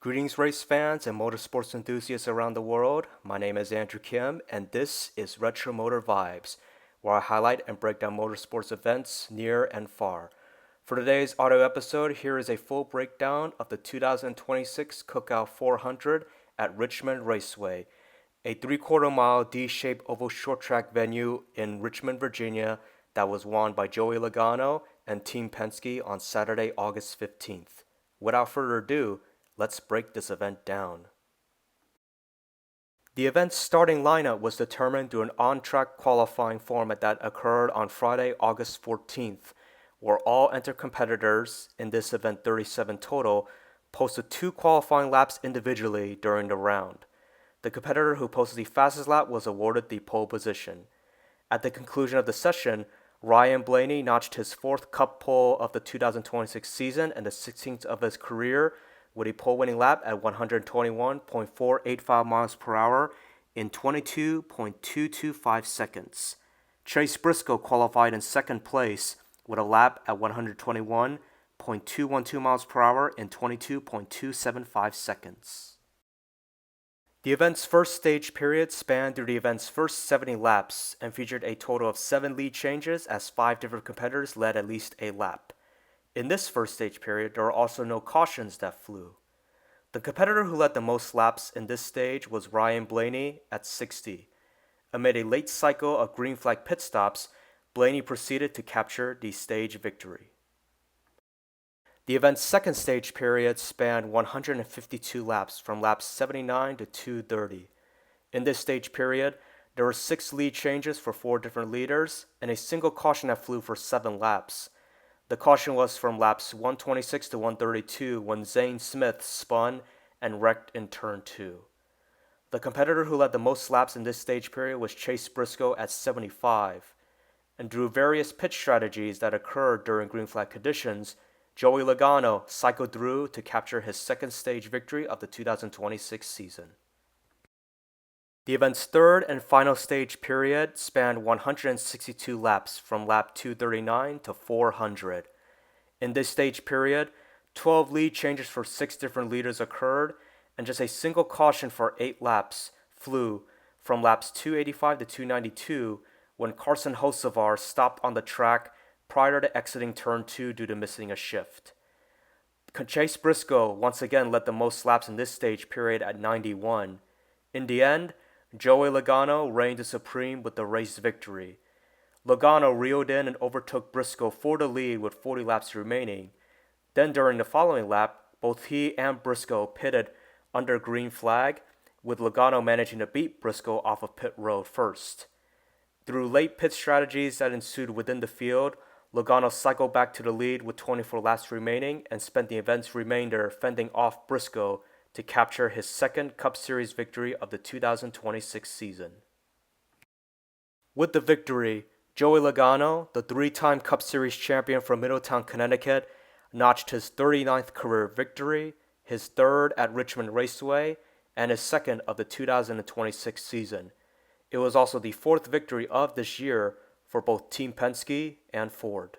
Greetings, race fans and motorsports enthusiasts around the world. My name is Andrew Kim, and this is Retro Motor Vibes, where I highlight and break down motorsports events near and far. For today's audio episode, here is a full breakdown of the 2026 Cookout 400 at Richmond Raceway, a 3/4 mile D-shaped oval short track venue in Richmond, Virginia that was won by Joey Logano and Team Penske on Saturday, August 15th. Without further ado, let's break this event down. The event's starting lineup was determined through an on-track qualifying format that occurred on Friday, August 14th, where all entered competitors, in this event 37 total, posted 2 qualifying laps individually during the round. The competitor who posted the fastest lap was awarded the pole position. At the conclusion of the session, Ryan Blaney notched his 4th Cup pole of the 2026 season and the 16th of his career, with a pole-winning lap at 121.485 miles per hour in 22.225 seconds. Chase Briscoe qualified in second place with a lap at 121.212 miles per hour in 22.275 seconds. The event's first stage period spanned through the event's first 70 laps and featured a total of 7 lead changes as 5 different competitors led at least a lap. In this first stage period, there were also no cautions that flew. The competitor who led the most laps in this stage was Ryan Blaney at 60. Amid a late cycle of green flag pit stops, Blaney proceeded to capture the stage victory. The event's second stage period spanned 152 laps from laps 79 to 230. In this stage period, there were 6 lead changes for 4 different leaders and a single caution that flew for 7 laps. The caution was from laps 126 to 132 when Zane Smith spun and wrecked in turn 2. The competitor who led the most laps in this stage period was Chase Briscoe at 75. And through various pit strategies that occurred during green flag conditions, Joey Logano cycled through to capture his second stage victory of the 2026 season. The event's third and final stage period spanned 162 laps from lap 239 to 400. In this stage period, 12 lead changes for 6 different leaders occurred, and just a single caution for 8 laps flew from laps 285 to 292 when Carson Hocevar stopped on the track prior to exiting turn 2 due to missing a shift. Chase Briscoe once again led the most laps in this stage period at 91. In the end, Joey Logano reigned supreme with the race victory. Logano reeled in and overtook Briscoe for the lead with 40 laps remaining. Then during the following lap, both he and Briscoe pitted under green flag, with Logano managing to beat Briscoe off of pit road first. Through late pit strategies that ensued within the field, Logano cycled back to the lead with 24 laps remaining and spent the event's remainder fending off Briscoe to capture his second Cup Series victory of the 2026 season. With the victory, Joey Logano, the 3-time Cup Series champion from Middletown, Connecticut, notched his 39th career victory, his 3rd at Richmond Raceway, and his 2nd of the 2026 season. It was also the 4th victory of this year for both Team Penske and Ford.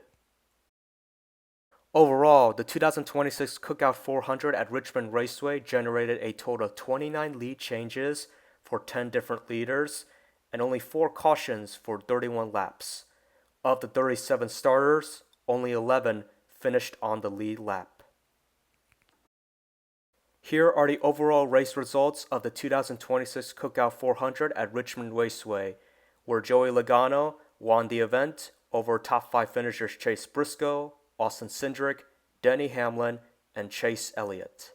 Overall, the 2026 Cookout 400 at Richmond Raceway generated a total of 29 lead changes for 10 different leaders and only 4 cautions for 31 laps. Of the 37 starters, only 11 finished on the lead lap. Here are the overall race results of the 2026 Cookout 400 at Richmond Raceway, where Joey Logano won the event over top 5 finishers Chase Briscoe, Austin Cindric, Denny Hamlin, and Chase Elliott.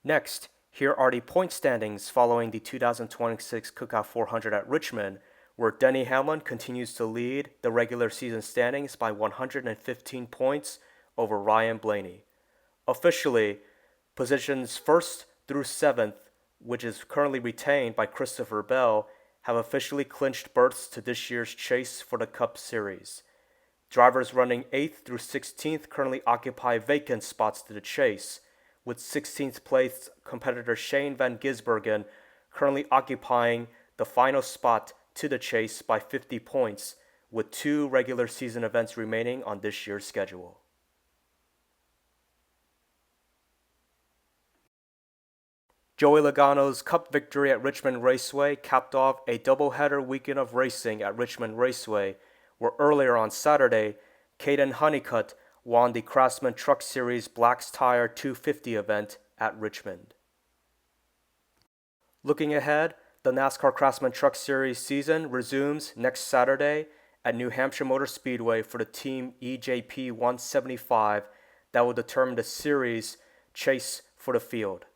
Next, here are the point standings following the 2026 Cookout 400 at Richmond, where Denny Hamlin continues to lead the regular season standings by 115 points over Ryan Blaney. Officially, positions 1st through 7th, which is currently retained by Christopher Bell, have officially clinched berths to this year's chase for the Cup Series. Drivers running 8th through 16th currently occupy vacant spots to the chase, with 16th place competitor Shane Van Gisbergen currently occupying the final spot to the chase by 50 points, with 2 regular season events remaining on this year's schedule. Joey Logano's Cup victory at Richmond Raceway capped off a doubleheader weekend of racing at Richmond Raceway, where earlier on Saturday, Caden Honeycutt won the Craftsman Truck Series Black's Tire 250 event at Richmond. Looking ahead, the NASCAR Craftsman Truck Series season resumes next Saturday at New Hampshire Motor Speedway for the Team EJP 175 that will determine the series chase for the field.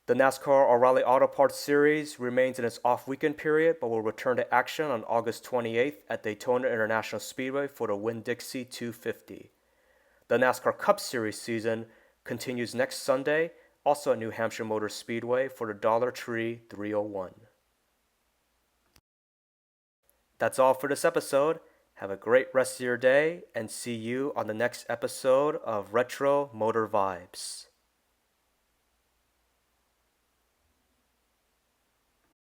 The NASCAR O'Reilly Auto Parts Series remains in its off-weekend period but will return to action on August 28th at Daytona International Speedway for the Winn-Dixie 250. The NASCAR Cup Series season continues next Sunday, also at New Hampshire Motor Speedway for the Dollar Tree 301. That's all for this episode. Have a great rest of your day and see you on the next episode of Retro Motor Vibes.